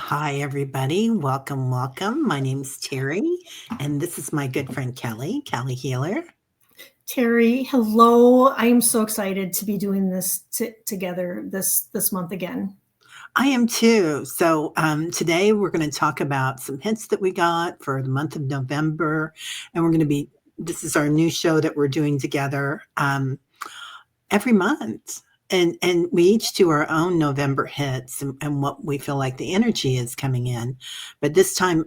Hi, everybody. Welcome, welcome. My name's Teri, and this is my good friend Kelly, Kelly Healer. Teri, hello. I am so excited to be doing this together this month again. I am too. So today we're going to talk about some hints that we got for the month of November, and this is our new show that we're doing together every month. And we each do our own November hits and what we feel like the energy is coming in. But this time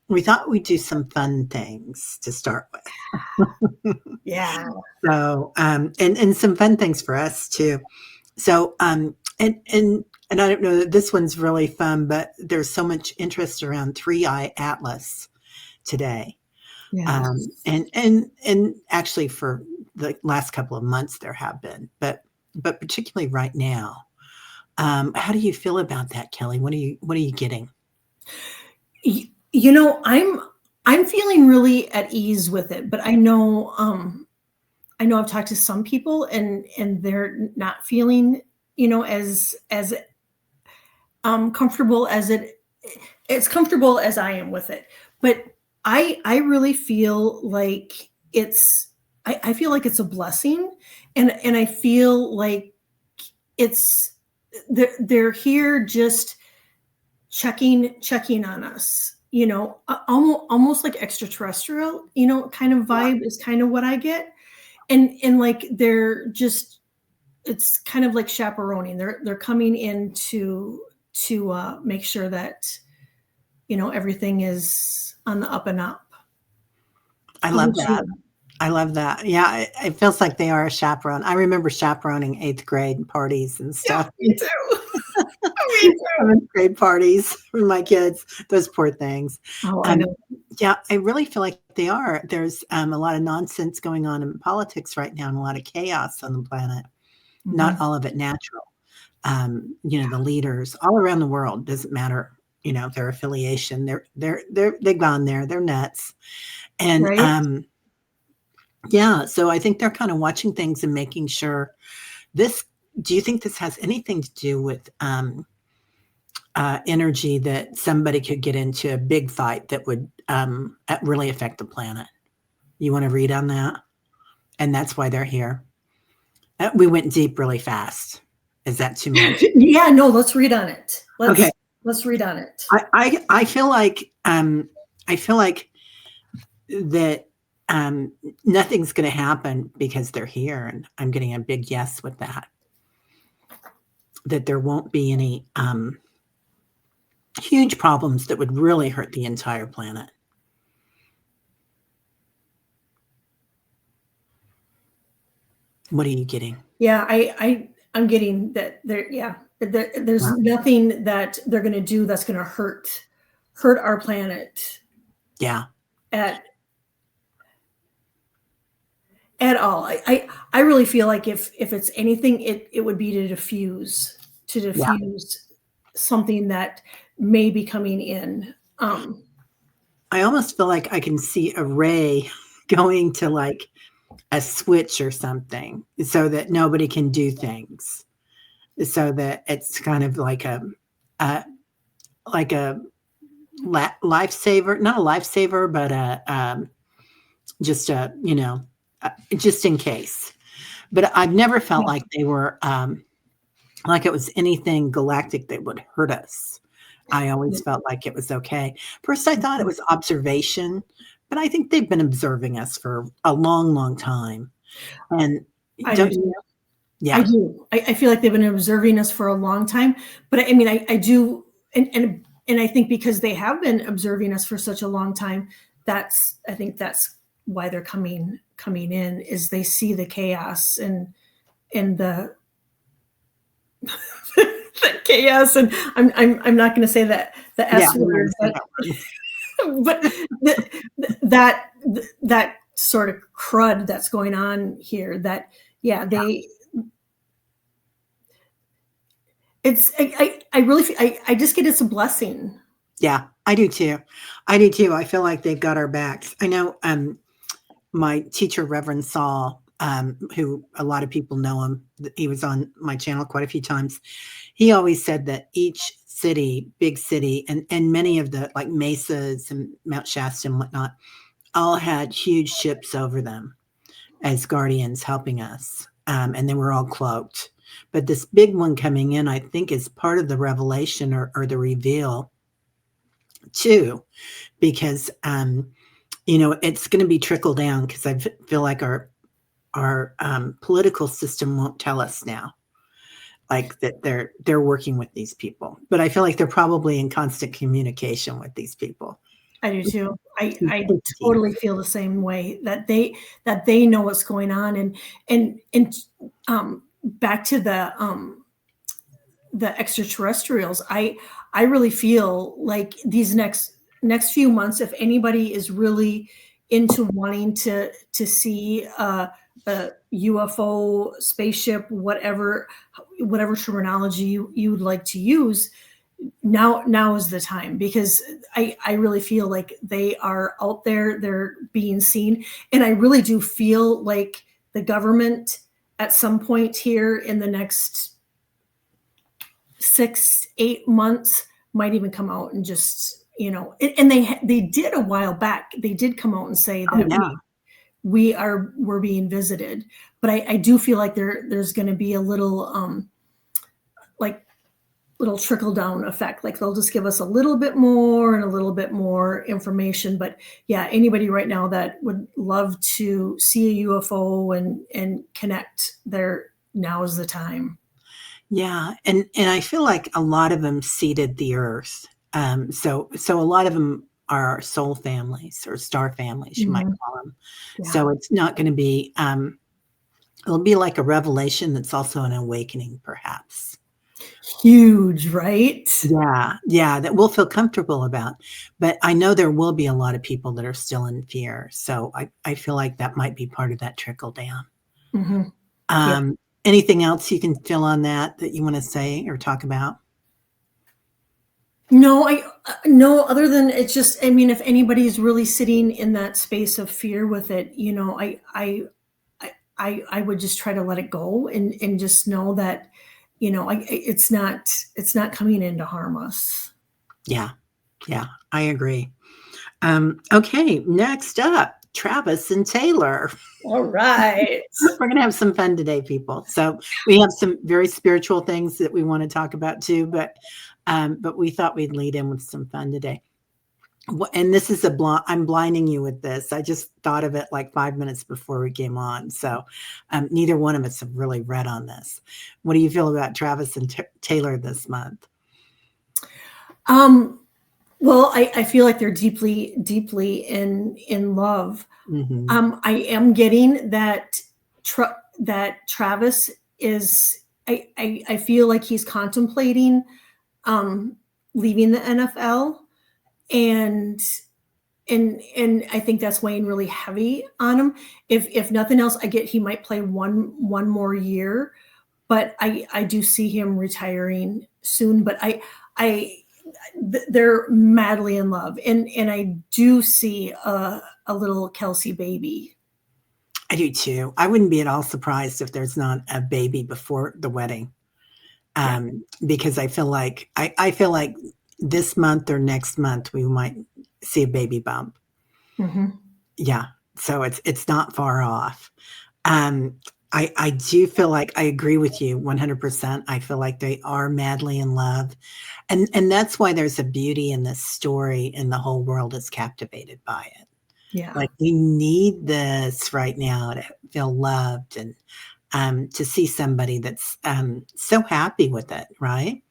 we thought we'd do some fun things to start with. Yeah. So and some fun things for us too. So and I don't know that this one's really fun, but there's so much interest around 3-eye atlas today. Yes. And actually for the last couple of months there have been, but particularly right now. How do you feel about that, Kelly? What are you getting? You know, I'm feeling really at ease with it, but I know I've talked to some people and they're not feeling, as comfortable as comfortable as I am with it. But I really feel like I feel like it's a blessing, and I feel like they're here just checking on us, almost like extraterrestrial, kind of vibe is kind of what I get. And like they're just, it's kind of like chaperoning. They're coming in to make sure that everything is on the up and up. I love that. I love that. Yeah, it feels like they are a chaperone. I remember chaperoning 8th grade parties and stuff. Yeah, me too. Me too. 7th grade parties for my kids. Those poor things. Oh, I know. Yeah, I really feel like they are. There's a lot of nonsense going on in politics right now and a lot of chaos on the planet. Mm-hmm. Not all of it natural. The leaders all around the world, doesn't matter, their affiliation. They've gone there. They're nuts. And Right? yeah, so I think they're kind of watching things and making sure do you think this has anything to do with energy that somebody could get into a big fight that would really affect the planet? You want to read on that? And that's why they're here. We went deep really fast. Is that too much? Yeah, no, let's read on it. Okay. Let's read on it. I feel like that nothing's going to happen because they're here, and I'm getting a big yes with that. That there won't be any huge problems that would really hurt the entire planet. What are you getting? Yeah, I'm getting that there. Yeah, there's nothing that they're going to do that's going to hurt our planet. Yeah. At all. I really feel like if it's anything, it would be to diffuse something that may be coming in. I almost feel like I can see a ray going to like a switch or something so that nobody can do things. So that it's kind of like a lifesaver, not a lifesaver, but just just in case. But I've never felt like they were like it was anything galactic that would hurt us. I always felt like it was okay. First, I thought it was observation, but I think they've been observing us for a long, long time. And don't you know? Yeah. I do. I feel like they've been observing us for a long time. But I mean, I do, and I think because they have been observing us for such a long time, I think that's why they're coming in, is they see the chaos and the the chaos. And I'm not going to say that the S word, but that sort of crud that's going on here. That I really feel, I just get it's a blessing. Yeah, I do too. I feel like they've got our backs. I know my teacher, Reverend Saul, who a lot of people know him. He was on my channel quite a few times. He always said that each city, big city, and many of the like mesas and Mount Shasta and whatnot, all had huge ships over them as guardians helping us. And they were all cloaked. But this big one coming in, I think, is part of the revelation or the reveal too, because it's going to be trickle down, because I feel like our political system won't tell us now, like that they're working with these people, but I feel like they're probably in constant communication with these people. I do too. I totally feel the same way, that they know what's going on, and back to the extraterrestrials. I really feel like these next few months, if anybody is really into wanting to see a UFO, spaceship, whatever terminology you would like to use, now is the time, because I really feel like they are out there, they're being seen. And I really do feel like the government at some point here in the next 6-8 months might even come out and just, and they did a while back, they did come out and say that we're being visited. But I do feel like there's going to be a little little trickle down effect. Like they'll just give us a little bit more and a little bit more information. But yeah, anybody right now that would love to see a UFO and connect, now is the time. Yeah, and I feel like a lot of them seeded the earth. So a lot of them are soul families or star families, you might call them. Yeah. So it's not going to be. It'll be like a revelation that's also an awakening, perhaps. Huge, right? Yeah, that we'll feel comfortable about. But I know there will be a lot of people that are still in fear. So I feel like that might be part of that trickle down. Mm-hmm. Anything else you can fill on that you want to say or talk about? No, other than it's just, if anybody's really sitting in that space of fear with it, I would just try to let it go and just know that, it's not coming in to harm us. Yeah, I agree. Okay, next up, Travis and Taylor. All right. We're going to have some fun today, people. So we have some very spiritual things that we want to talk about too, but we thought we'd lead in with some fun today. And this is I'm blinding you with this. I just thought of it like 5 minutes before we came on. So neither one of us have really read on this. What do you feel about Travis and Taylor this month? Well, I feel like they're deeply, deeply in love. Mm-hmm. I am getting that that Travis is. I feel like he's contemplating leaving the NFL, and I think that's weighing really heavy on him. If nothing else, I get he might play one more year, but I do see him retiring soon. But they're madly in love, and I do see a little Kelsey baby. I do too. I wouldn't be at all surprised if there's not a baby before the wedding, because I feel like this month or next month we might see a baby bump. Mm-hmm. Yeah, so it's not far off. I do feel like I agree with you 100%. I feel like they are madly in love. And that's why there's a beauty in this story, and the whole world is captivated by it. Yeah. Like we need this right now to feel loved and to see somebody that's so happy with it, right?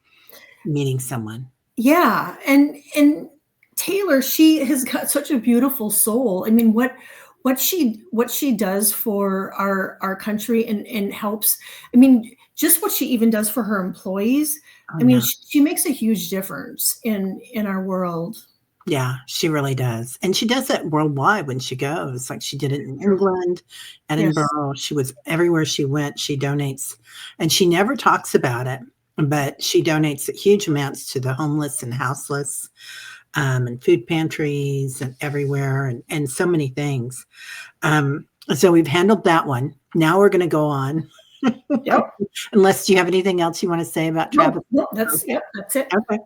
Meeting someone. Yeah. And Taylor, she has got such a beautiful soul. I mean, what she does for our country and helps, just what she even does for her employees. She makes a huge difference in our world. Yeah, she really does. And she does that worldwide when she goes. Like she did it in England, Edinburgh. Yes. She was everywhere she went. She donates, and she never talks about it, but she donates huge amounts to the homeless and houseless, and food pantries and everywhere, and so many things. So we've handled that one. Now we're going to go on. Yep. Unless you have anything else you want to say about Travis. No, that's yep, that's it. Okay.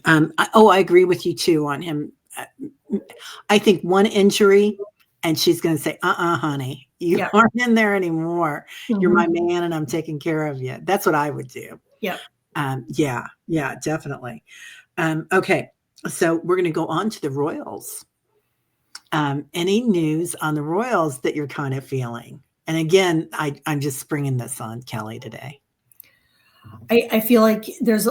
I agree with you too on him. I think one injury, and she's going to say, honey, you Yep. aren't in there anymore. You're my Mhm. man and I'm taking care of you. That's what I would do. Yep. Yeah, definitely. Okay. So we're going to go on to the royals. Any news on the royals that you're kind of feeling? And again, I'm just springing this on Kelly today. I feel like there's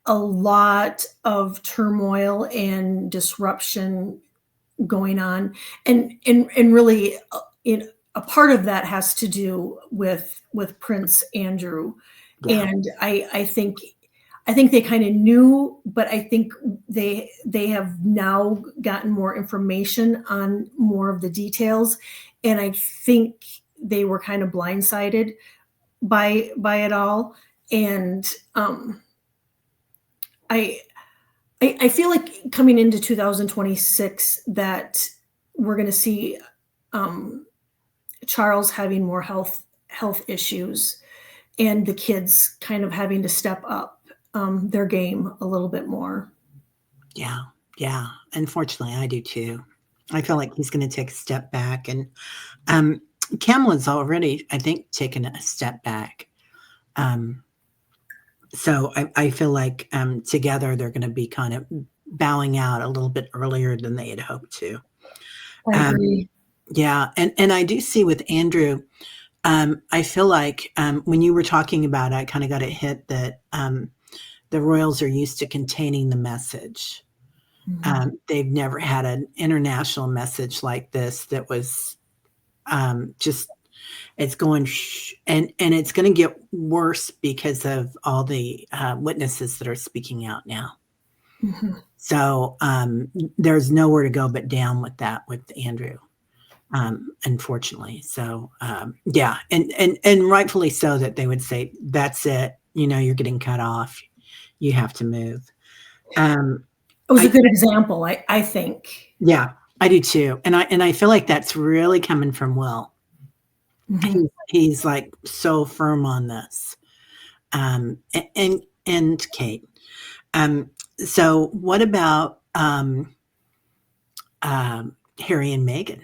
a lot of turmoil and disruption going on, and really, in a part of that has to do with Prince Andrew, Yeah. and I think they kind of knew, but I think they have now gotten more information on more of the details, and I think they were kind of blindsided by it all, and I I feel like coming into 2026 that we're going to see um, Charles having more health issues, and the kids kind of having to step up their game a little bit more. Yeah. Unfortunately, I do too. I feel like he's going to take a step back, and um, Kamala's already, I think, taken a step back. So I feel like together they're going to be kind of bowing out a little bit earlier than they had hoped to. I Um, agree. yeah, and I do see with Andrew. I feel like when you were talking about it, I kind of got a hit that the royals are used to containing the message. Mhm. They've never had an international message like this that was just it's going and it's going to get worse because of all the witnesses that are speaking out now. Mhm. So there's nowhere to go but down with that with Andrew, unfortunately. So yeah, and rightfully so that they would say that's it. You know, you're getting cut off. You have to move. Um, It was a I good example, I think. Yeah, I do too, and I feel like that's really coming from Will. Mhm. He's like so firm on this, and Kate. Um, so what about Harry and Meghan?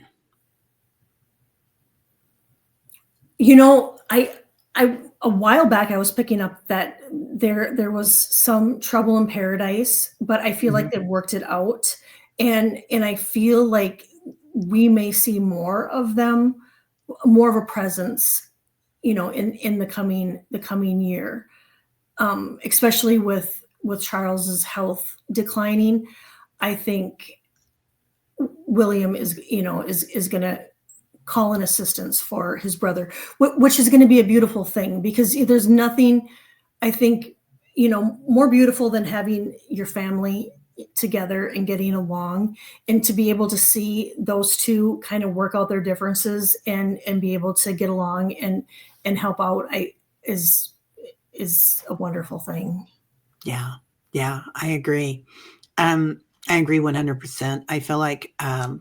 You know, I a while back I was picking up that there was some trouble in paradise, but I feel like Mhm. they worked it out, and I feel like we may see more of them, more of a presence, in the coming year, especially with Charles's health declining. I think William is going to call in assistance for his brother, which is going to be a beautiful thing because there's nothing, I think, more beautiful than having your family together and getting along, and to be able to see those two kind of work out their differences and be able to get along and help out is is a wonderful thing. Yeah, yeah, I agree. I agree 100%. I feel like I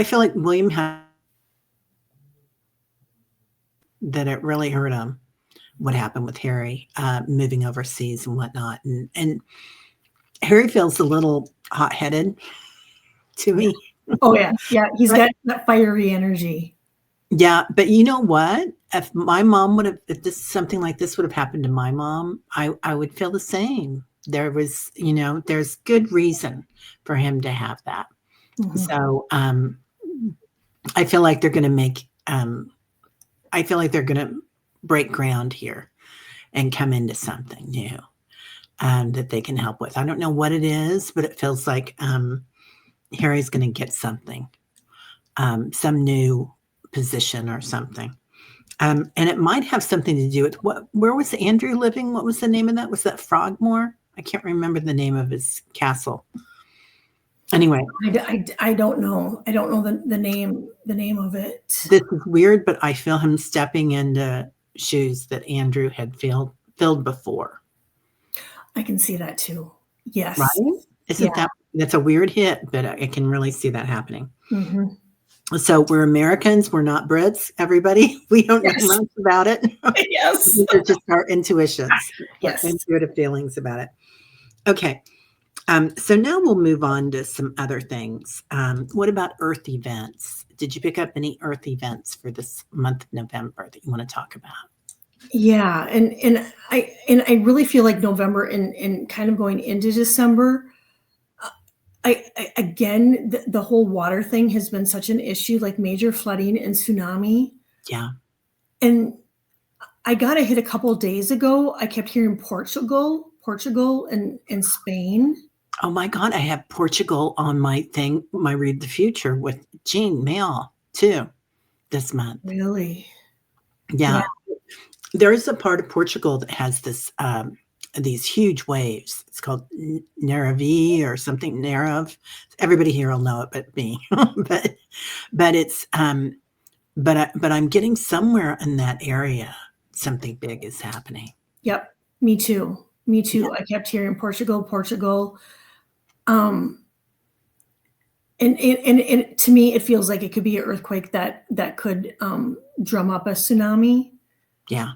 feel like William had that it really hurt him what happened with Harry moving overseas and whatnot, and Harry feels a little hot headed to Yeah. me. Oh yeah, yeah. He's But got that fiery energy. yeah, but you know what? If my mom would have, if this something like this would have happened to my mom, I would feel the same. There was, there's good reason for him to have that. Mhm. So I feel like they're going to make, I feel like they're going to break ground here and come into something new that they can help with. I don't know what it is, but it feels like Harry's going to get something, some new position or something. And it might have something to do with where was Andrew living? What was the name of that? Was that Frogmore? I can't remember the name of his castle. Anyway, I don't know. I don't know the name of it. this is weird, but I feel him stepping into shoes that Andrew had filled before, I can see that too. right? Yes. Yeah. Isn't that's a weird hit, but I can really see that happening. Mhm. So we're Americans, we're not Brits, everybody. We don't know Yes. much about it. Yes. These are just our intuitions, our Yes. intuitive feelings about it. Okay. So now we'll move on to some other things. What about Earth events? Did you pick up any Earth events for this month of November that you want to talk about? Yeah, and I really feel like November and kind of going into December, I again, the whole water thing has been such an issue, like major flooding and tsunami. Yeah. And I got a hit a couple of days ago. I kept hearing Portugal and Spain. Oh my God, I have Portugal on my thing, my Read the Future with Jean Mail too this month. Really? Yeah. Yeah. There is a part of Portugal that has this these huge waves. It's called Naravi or something. Narav. Everybody here will know it, but me. but it's but I'm getting somewhere in that area. Something big is happening. Yep. Me too. Me Yeah. too. I kept hearing Portugal. Um, and to me, it feels like it could be an earthquake that could drum up a tsunami. Yeah.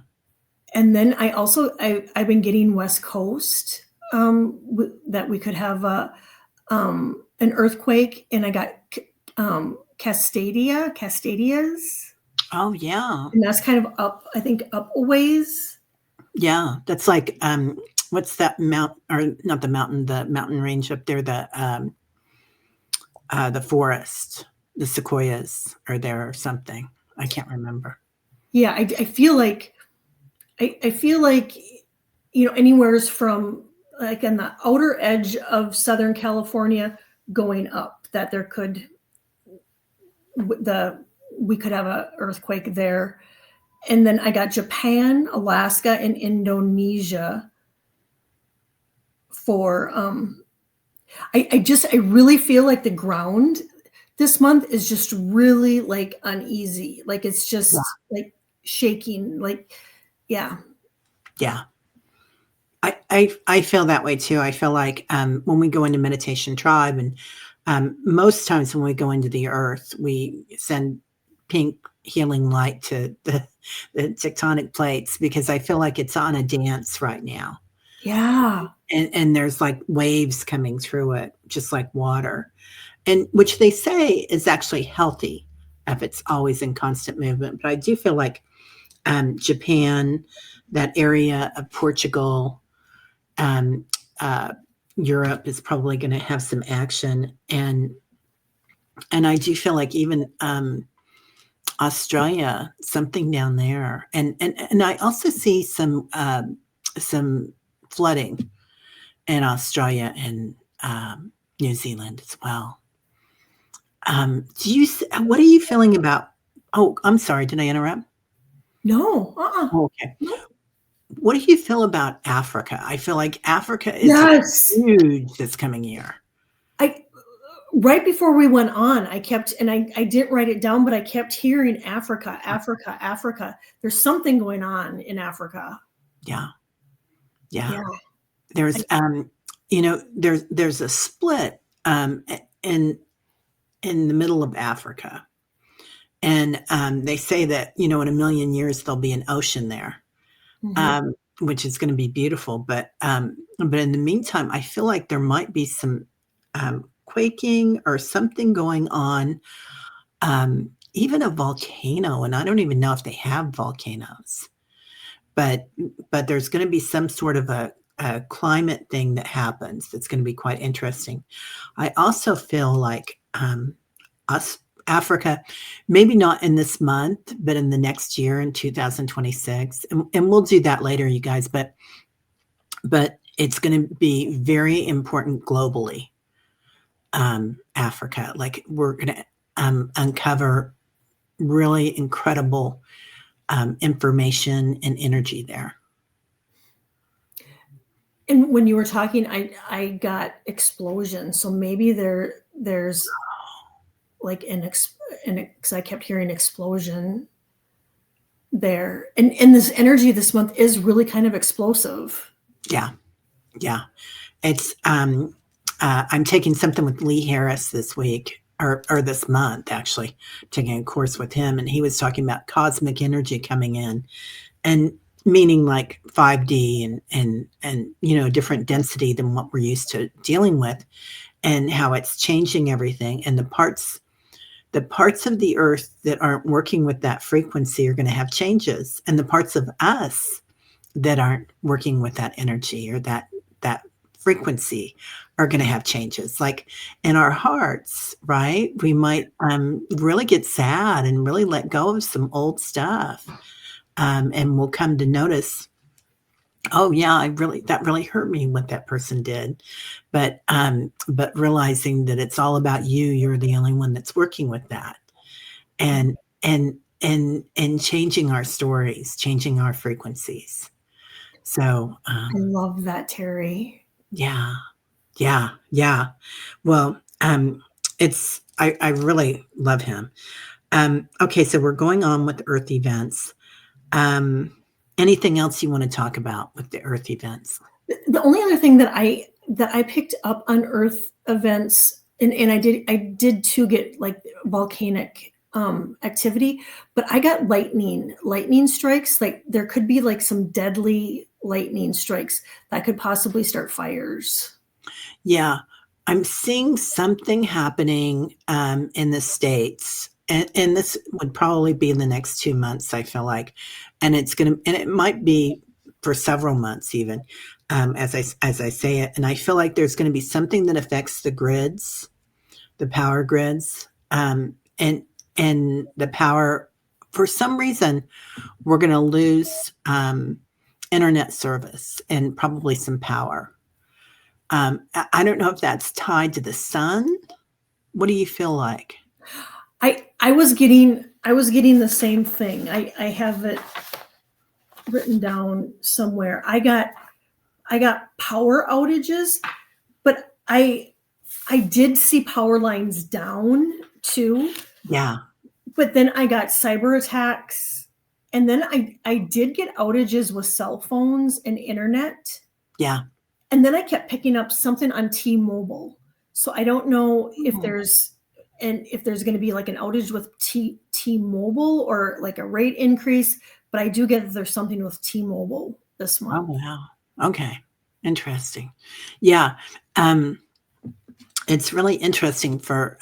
And then I've been getting West Coast that we could have an earthquake, and I got Castadias, Oh yeah. and that's kind of up, I think, up a ways. Yeah. That's like what's that mountain or not the mountain range up there, the forest, the sequoias are there or something. I can't remember. Yeah, I feel like I feel like anywhere's from like on the outer edge of Southern California going up that there could we could have an earthquake there. And then I got Japan, Alaska, and Indonesia for I really feel like the ground this month is just really like uneasy. Like it's just Yeah. like shaking. Like, yeah. Yeah. I feel that way too. I feel like when we go into meditation tribe, and most times when we go into the earth, we send pink healing light to the tectonic plates because I feel like it's on a dance right now. Yeah. And there's like waves coming through it, just like water, and which they say is actually healthy if it's always in constant movement. But I do feel like Japan, that area of Portugal, um, uh, Europe is probably going to have some action, and I do feel like even Australia, something down there, and I also see some flooding in Australia and New Zealand as well. What are you feeling about? Oh, I'm sorry. Did I interrupt? No. Oh, okay. No. What do you feel about Africa? I feel like Africa is Yes. huge this coming year. I right before we went on, I kept, and I didn't write it down, but I kept hearing Africa, Africa, Africa. There's something going on in Africa. Yeah. Yeah. Yeah. There's there's a split in the middle of Africa. And they say that, in a million years there'll be an ocean there. Mhm. Which is going to be beautiful. But in the meantime, I feel like there might be some quaking or something going on, even a volcano. And I don't even know if they have volcanoes, but there's going to be some sort of a climate thing that happens that's going to be quite interesting. I also feel like us. Africa, maybe not in this month, but in the next year in 2026. And we'll do that later, you guys, but it's going to be very important globally. Africa, like we're going to uncover really incredible information and energy there. And when you were talking, I got explosion. So maybe there's like because I kept hearing explosion there. And this energy this month is really kind of explosive. Yeah. Yeah. It's I'm taking something with Lee Harris this week, or this month actually, taking a course with him, and he was talking about cosmic energy coming in, and meaning like 5D and different density than what we're used to dealing with, and how it's changing everything, and the parts of the earth that aren't working with that frequency are going to have changes, and the parts of us that aren't working with that energy or that frequency are going to have changes. Like in our hearts, right? We might really get sad and really let go of some old stuff, and we'll come to notice, oh yeah, that really hurt me what that person did. But realizing that it's all about you, you're the only one that's working with that, and and changing our stories, changing our frequencies. So I love that, Teri. yeah, yeah, yeah. Well, it's I really love him. Okay, so we're going on with Earth events. Um, Anything else you want to talk about with the Earth events? The only other thing that I picked up on Earth events, and I did too get like volcanic activity, but I got lightning strikes. Like there could be like some deadly lightning strikes that could possibly start fires. Yeah, I'm seeing something happening in the States, and this would probably be in the next 2 months, I feel like, and it might be for several months even, as I say it, and I feel like there's going to be something that affects the grids, the power grids, and the power. For some reason, we're going to lose internet service and probably some power. I don't know if that's tied to the sun. What do you feel like? I was getting the same thing. I have it written down somewhere. I got power outages, but I did see power lines down too. Yeah. But then I got cyber attacks, and then I did get outages with cell phones and internet. Yeah. And then I kept picking up something on T-Mobile. So I don't know if there's going to be like an outage with T-Mobile or like a rate increase, but I do get that there's something with T-Mobile this Oh, month. wow. Okay. Interesting. Yeah. Um, it's really interesting for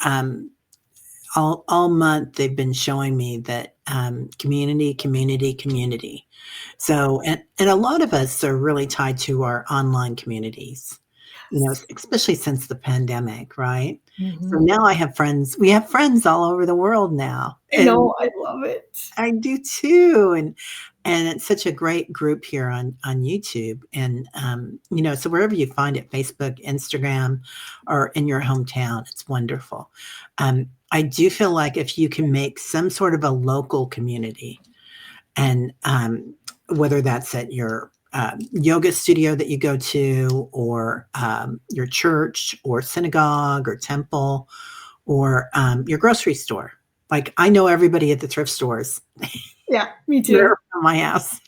all month they've been showing me that community, community, community. So, and a lot of us are really tied to our online communities, especially since the pandemic, right? So Mhm. now we have friends all over the world now. I know, I love it. I do too, and it's such a great group here on YouTube, and so wherever you find it, Facebook, Instagram, or in your hometown, it's wonderful. I do feel like if you can make some sort of a local community, and whether that's at your yoga studio that you go to, or your church, or synagogue, or temple, or your grocery store. Like I know everybody at the thrift stores Yeah, me here too. around my house.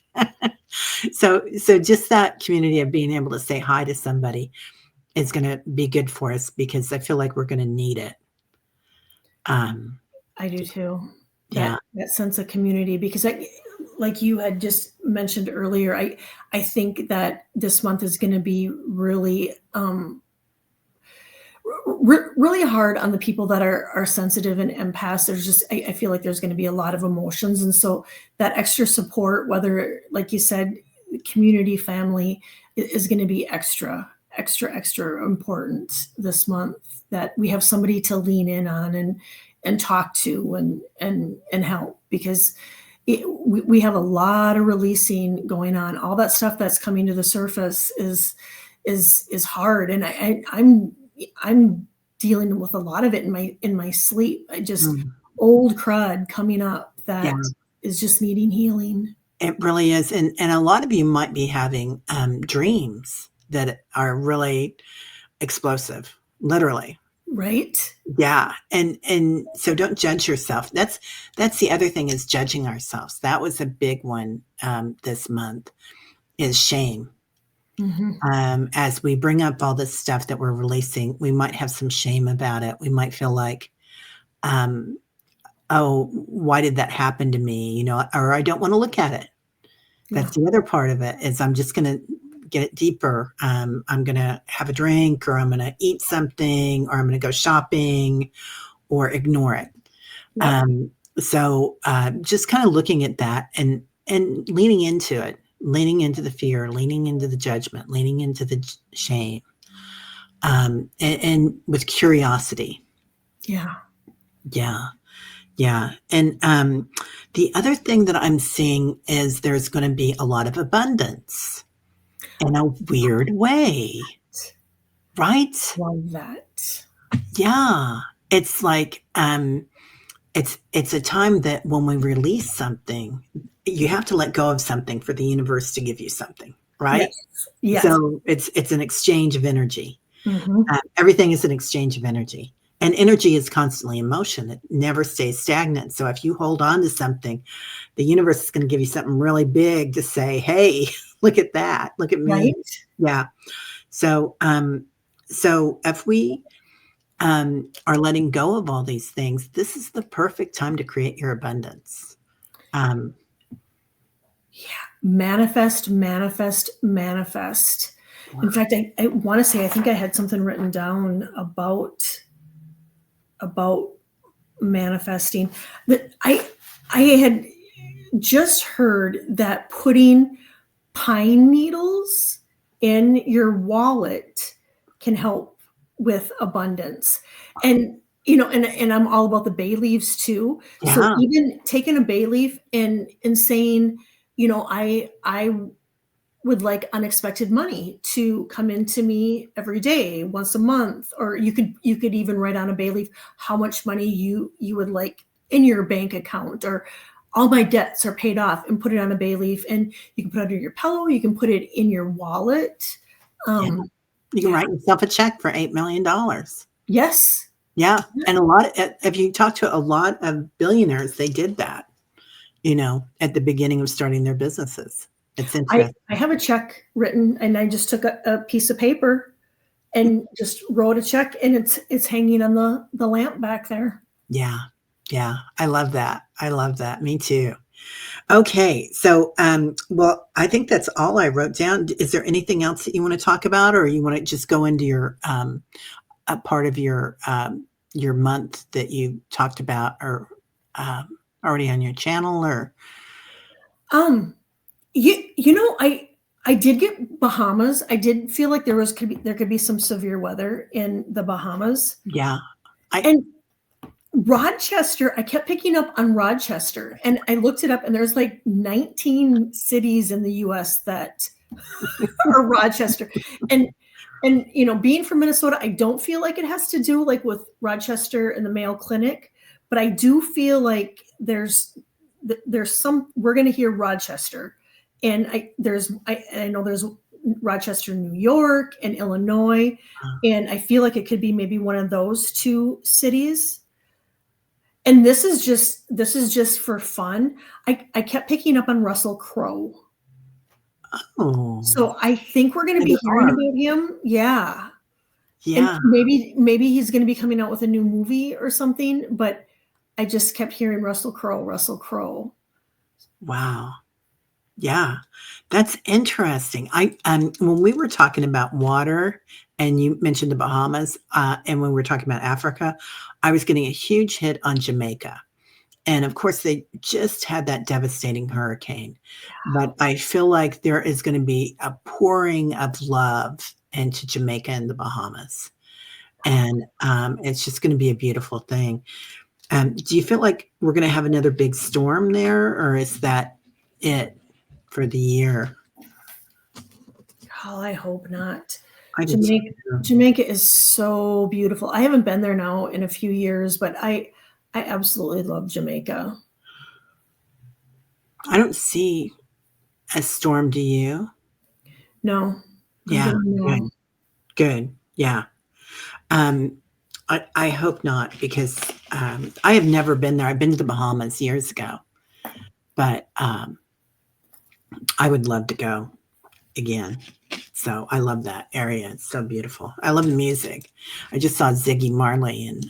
So just that community of being able to say hi to somebody is going to be good for us, because I feel like we're going to need it. I do too. Yeah. That sense of community, because like you had just mentioned earlier, I think that this month is going to be really really hard on the people that are sensitive and empaths. There's just I feel like there's going to be a lot of emotions, and so that extra support, whether like you said, community, family, is going to be extra important this month. That we have somebody to lean in on and talk to and help, because we have a lot of releasing going on. All that stuff that's coming to the surface is hard, and I'm dealing with a lot of it in my sleep. I just old crud coming up that Yeah. is just needing healing. It really is, and a lot of you might be having dreams that are really explosive, literally. Right? Yeah, and so don't judge yourself. That's the other thing, is judging ourselves. That was a big one this month, is shame. As we bring up all this stuff that we're releasing, we might have some shame about it. We might feel like, oh, why did that happen to me? You know, or I don't want to look at it. Yeah. That's the other part of it is I'm just going to get it deeper. I'm going to have a drink, or I'm going to eat something, or I'm going to go shopping, or ignore it. Yep. So just kind of looking at that and leaning into it, leaning into the fear, leaning into the judgment, leaning into the shame, and with curiosity. Yeah. Yeah. Yeah. And the other thing that I'm seeing is there's going to be a lot of abundance in a weird way, right? Love that. Yeah. It's like it's a time that when we release something, you have to let go of something for the universe to give you something, right? Yes. Yes. So it's an exchange of energy. Mm-hmm. Everything is an exchange of energy. And energy is constantly in motion. It never stays stagnant. So if you hold on to something, the universe is going to give you something really big to say, hey, look at that. Look at me. Right. Yeah. So so if we are letting go of all these things, this is the perfect time to create your abundance. Yeah. Manifest, manifest, manifest. In fact, I want to say, I think I had something written down about manifesting that I had just heard that putting pine needles in your wallet can help with abundance. And and I'm all about the bay leaves too. So Yeah. even taking a bay leaf and saying, I would like unexpected money to come into me every day, once a month, or you could even write on a bay leaf how much money you would like in your bank account, or all my debts are paid off, and put it on a bay leaf, and you can put it under your pillow, you can put it in your wallet. Yeah. You can Yeah. write yourself a check for $8 million. Yes. Yeah. And if you talk to a lot of billionaires, they did that, at the beginning of starting their businesses. It's interesting. I have a check written, and I just took a piece of paper and just wrote a check, and it's hanging on the lamp back there. Yeah. Yeah. I love that. I love that. Me too. Okay. So, well, I think that's all I wrote down. Is there anything else that you want to talk about, or you want to just go into your, a part of your month that you talked about, or, already on your channel, or? Um, I did get Bahamas. I did feel like there could be some severe weather in the Bahamas. Yeah. And Rochester, I kept picking up on Rochester, and I looked it up, and there's like 19 cities in the US that are Rochester. And being from Minnesota, I don't feel like it has to do like with Rochester and the Mayo Clinic, but I do feel like there's some, we're going to hear Rochester, and I know there's Rochester, New York, and Illinois, and I feel like it could be maybe one of those two cities. And this is just for fun. I kept picking up on Russell Crowe. Oh, So I think we're going to be hearing about him. Yeah. And yeah. maybe he's going to be coming out with a new movie or something, but I just kept hearing Russell Crowe, Russell Crowe. Wow. Yeah. That's interesting. When we were talking about water and you mentioned the Bahamas, and when we were talking about Africa, I was getting a huge hit on Jamaica. And of course, they just had that devastating hurricane. But I feel like there is going to be a pouring of love into Jamaica and the Bahamas. And it's just going to be a beautiful thing. Do you feel like we're going to have another big storm there, or is that it for the year? Oh, I hope not. I do too. Jamaica is so beautiful. I haven't been there now in a few years, but I absolutely love Jamaica. I don't see a storm, do you? No. Yeah, good, No. good. Yeah. Um, I hope not, because I have never been there. I've been to the Bahamas years ago, but I would love to go again. So I love that area. It's so beautiful. I love the music. I just saw Ziggy Marley, and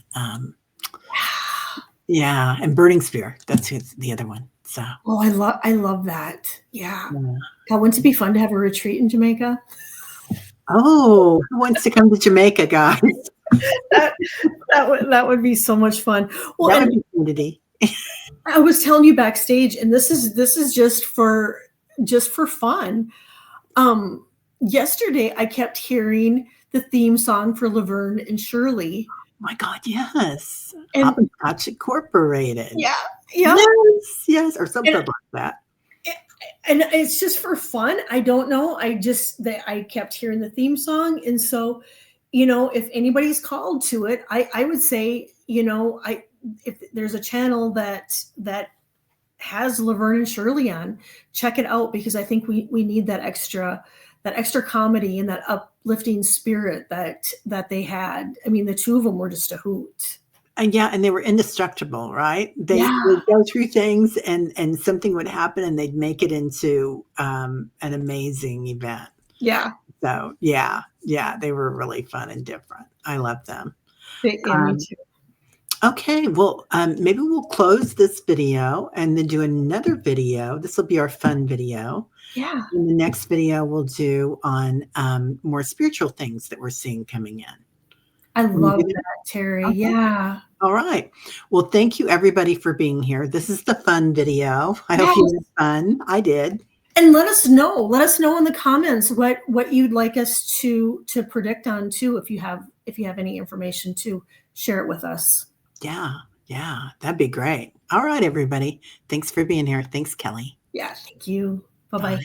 Yeah, and burning spear. That's the other one. So Oh, I love that. Yeah. yeah. God, wouldn't it be fun to have a retreat in Jamaica? Oh, who wants to come to Jamaica, guys? That that would be so much fun. Well, That would and be community. I was telling you backstage, and this is just for fun. Um, Yesterday I kept hearing the theme song for Laverne and Shirley, My God, yes. and Hopscotch Incorporated. yeah, yeah, Yes, yes, or something and like that. and it's just for fun. I don't know. I kept hearing the theme song, and so, if anybody's called to it, I would say, I if there's a channel that has Laverne and Shirley on, check it out, because I think we need that extra comedy and that uplifting spirit that they had. I mean, the two of them were just a hoot. And yeah, and they were indestructible, right? They Yeah, would go through things and something would happen and they'd make it into an amazing event. yeah. So yeah, yeah, they were really fun and different. I love them. Yeah, me Um, too. okay, well, maybe we'll close this video and then do another video. This will be our fun video. Yeah, And the next video we'll do on more spiritual things that we're seeing coming in. I Can we love do that? that, Terry. Okay. Yeah. All right. Well, thank you everybody for being here. This is the fun video. I hope you Yes. had fun. I did. And let us know. Let us know in the comments what you'd like us to predict on too. If you have any information, to share it with us. Yeah. Yeah. That'd be great. All right, everybody. Thanks for being here. Thanks, Kelly. Yeah. Thank you. Bye bye. Bye.